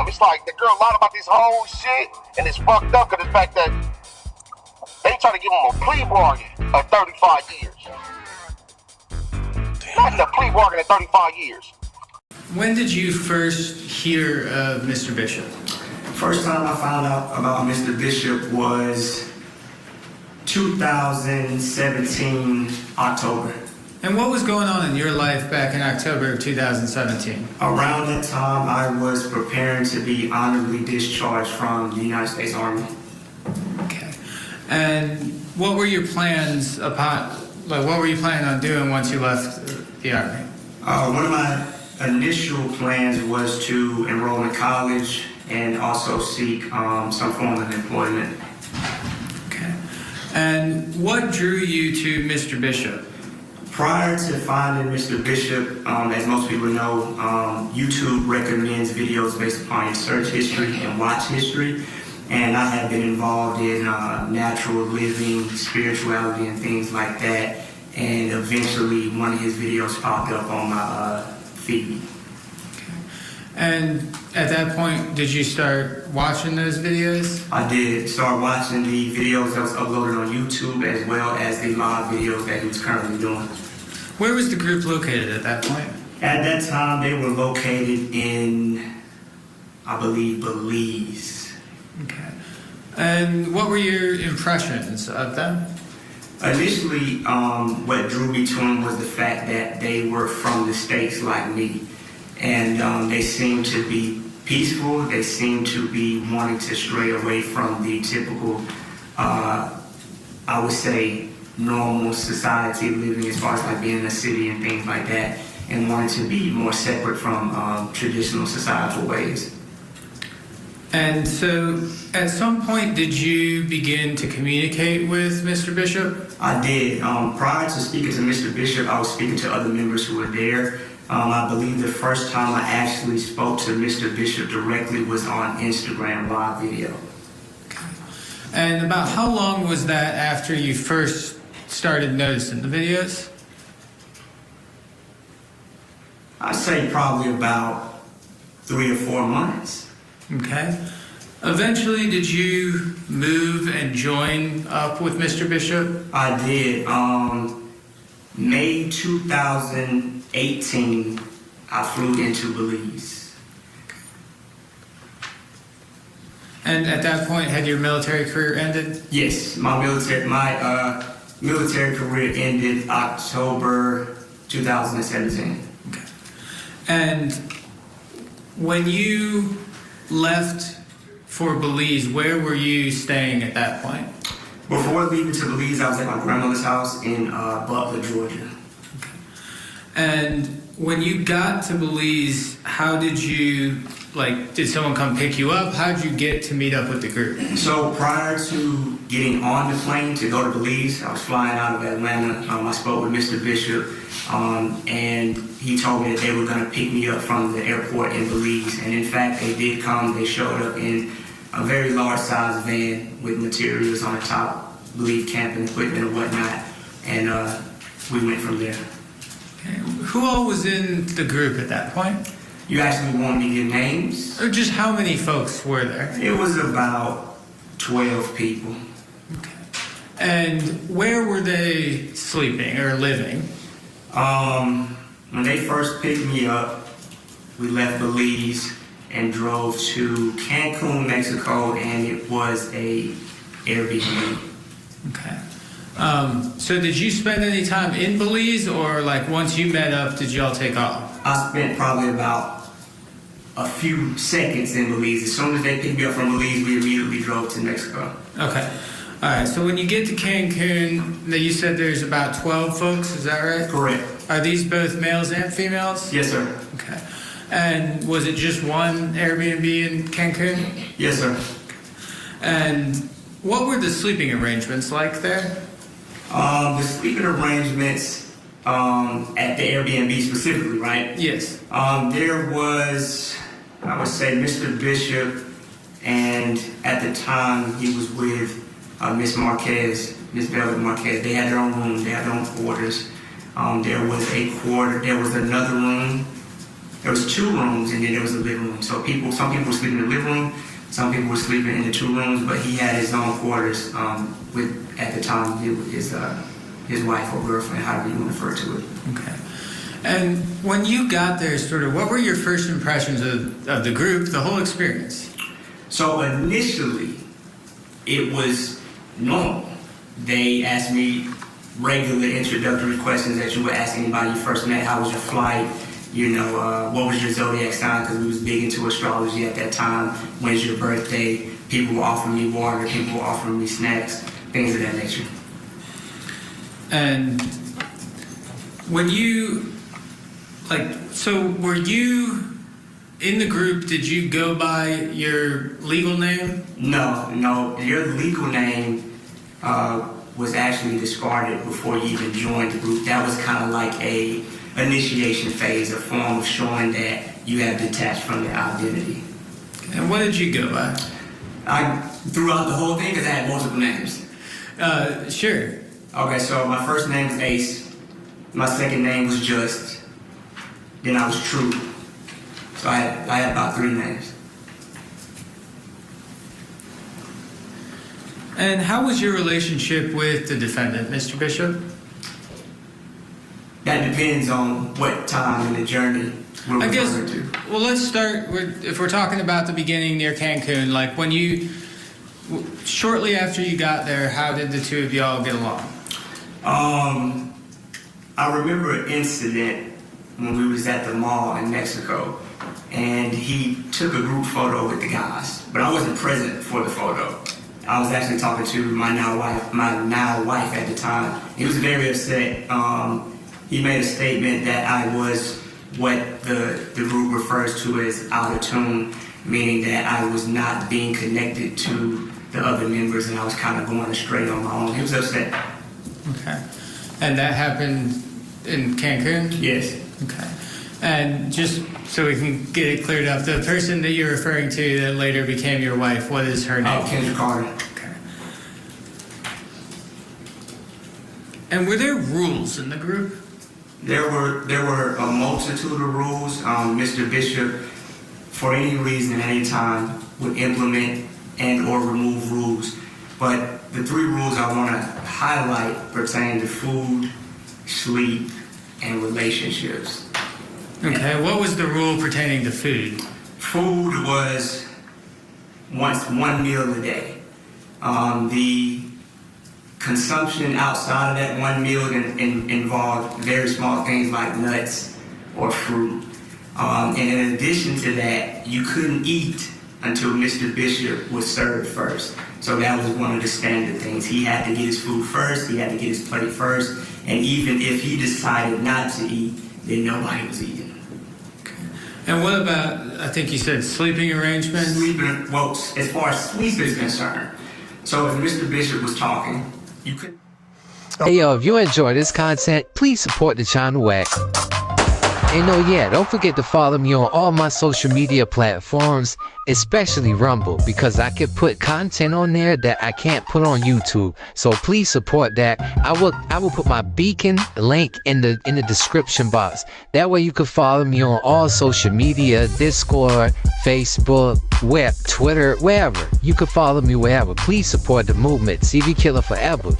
them. It's like the girl lied about this whole shit, and it's fucked up because the fact that they try to give him a plea bargain of 35 years. Not a plea bargain of 35 years. When did you first hear of Mr. Bishop? First time I found out about Mr. Bishop was 2017 October. And what was going on in your life back in October of 2017? Around that time, I was preparing to be honorably discharged from the United States Army. Okay. And what were your plans what were you planning on doing once you left the Army? One of my initial plans was to enroll in college and also seek some form of employment. Okay. And what drew you to Mr. Bishop? Prior to finding Mr. Bishop, as most people know, YouTube recommends videos based upon your search history and watch history. And I have been involved in natural living, spirituality, and things like that. And eventually, one of his videos popped up on my feed. Okay. And at that point, did you start watching those videos? I did start watching the videos that was uploaded on YouTube as well as the live videos that he was currently doing. Where was the group located at that point? At that time, they were located in, I believe, Belize. Okay. And what were your impressions of them? Initially, what drew me to them was the fact that they were from the States like me. And they seemed to be peaceful. They seemed to be wanting to stray away from the typical, I would say, normal society living as far as like being in a city and things like that, and wanting to be more separate from traditional societal ways. And so, at some point, did you begin to communicate with Mr. Bishop? I did. Prior to speaking to Mr. Bishop, I was speaking to other members who were there. I believe the first time I actually spoke to Mr. Bishop directly was on Instagram live video. Okay. And about how long was that after you first started noticing the videos? I'd say probably about 3 or 4 months. Okay. Eventually, did you move and join up with Mr. Bishop? I did. May 2018, I flew into Belize. And at that point, had your military career ended? Yes, my military career ended October 2017. Okay. And when you left for Belize, where were you staying at that point? Before leaving to Belize, I was at my grandmother's house in Butler, Georgia. Okay. And when you got to Belize, how did you, did someone come pick you up? How did you get to meet up with the group? So prior to getting on the plane to go to Belize, I was flying out of Atlanta. I spoke with Mr. Bishop, and he told me that they were going to pick me up from the airport in Belize. And in fact, they did come. They showed up in a very large-sized van with materials on the top, I believe camping equipment and whatnot, and we went from there. Okay. Who all was in the group at that point? You actually want me to get names? Or just how many folks were there? It was about 12 people. Okay. And where were they sleeping or living? When they first picked me up, we left Belize and drove to Cancun, Mexico, and it was a Airbnb. Okay. So did you spend any time in Belize, or once you met up, did y'all take off? I spent probably about a few seconds in Belize. As soon as they picked me up from Belize, we immediately drove to Mexico. Okay. All right. So when you get to Cancun, you said there's about 12 folks, is that right? Correct. Are these both males and females? Yes, sir. Okay. And was it just one Airbnb in Cancun? Yes, sir. And what were the sleeping arrangements like there? The sleeping arrangements at the Airbnb specifically, right? Yes. There was, I would say, Mr. Bishop, and at the time he was with Miss Marquez, Miss Velvet Marquez. They had their own room, they had their own quarters. There was another room there was 2 rooms, and then there was a living room. So some people were sleeping in the living room, some people were sleeping in the 2 rooms, but he had his own quarters with, at the time, with his wife or girlfriend, however you want to refer to it. Okay. And when you got there, sort of, what were your first impressions of the group, the whole experience? So initially, it was normal. They asked me regular introductory questions that you would ask anybody you first met. How was your flight? You know, what was your zodiac sign? Because we was big into astrology at that time. When's your birthday? People were offering me water. People were offering me snacks, things of that nature. And when you, so were you in the group, did you go by your legal name? No. Your legal name was actually discarded before you even joined the group. That was kind of like a initiation phase, a form of showing that you have detached from your identity. And what did you go by? I threw out the whole thing because I had multiple names. Sure. Okay, so my first name was Ace. My second name was Just. Then I was True. So I had about 3 names. And how was your relationship with the defendant, Mr. Bishop? That depends on what time in the journey we're referring to. Well, let's start with, if we're talking about the beginning near Cancun, like when you, shortly after you got there, how did the 2 of y'all get along? I remember an incident when we was at the mall in Mexico, and he took a group photo with the guys, but I wasn't present for the photo. I was actually talking to my now wife at the time. He was very upset. He made a statement that I was what the group refers to as out of tune, meaning that I was not being connected to the other members and I was kind of going astray on my own. He was upset. Okay. And that happened in Cancun? Yes. Okay. And just so we can get it cleared up, the person that you're referring to that later became your wife, what is her name? Kendra Carter. Okay. And were there rules in the group? There were a multitude of rules. Mr. Bishop, for any reason at any time, would implement and or remove rules. But the 3 rules I want to highlight pertain to food, sleep, and relationships. Okay, what was the rule pertaining to food? Food was one meal a day. The consumption outside of that 1 meal involved very small things like nuts or fruit. And in addition to that, you couldn't eat until Mr. Bishop was served first. So that was one of the standard things. He had to get his food first, he had to get his plate first, and even if he decided not to eat, then nobody was eating. And what about, I think you said sleeping arrangements? Well, as far as sleep is concerned, so if Mr. Bishop was talking, you could... Hey yo, if you enjoy this content, please support the channel at... And don't forget to follow me on all my social media platforms, especially Rumble, because I can put content on there that I can't put on YouTube. So please support that. I will put my beacon link in the description box. That way you can follow me on all social media, Discord, Facebook, Twitter, wherever. You can follow me wherever. Please support the movement. CV Killer forever.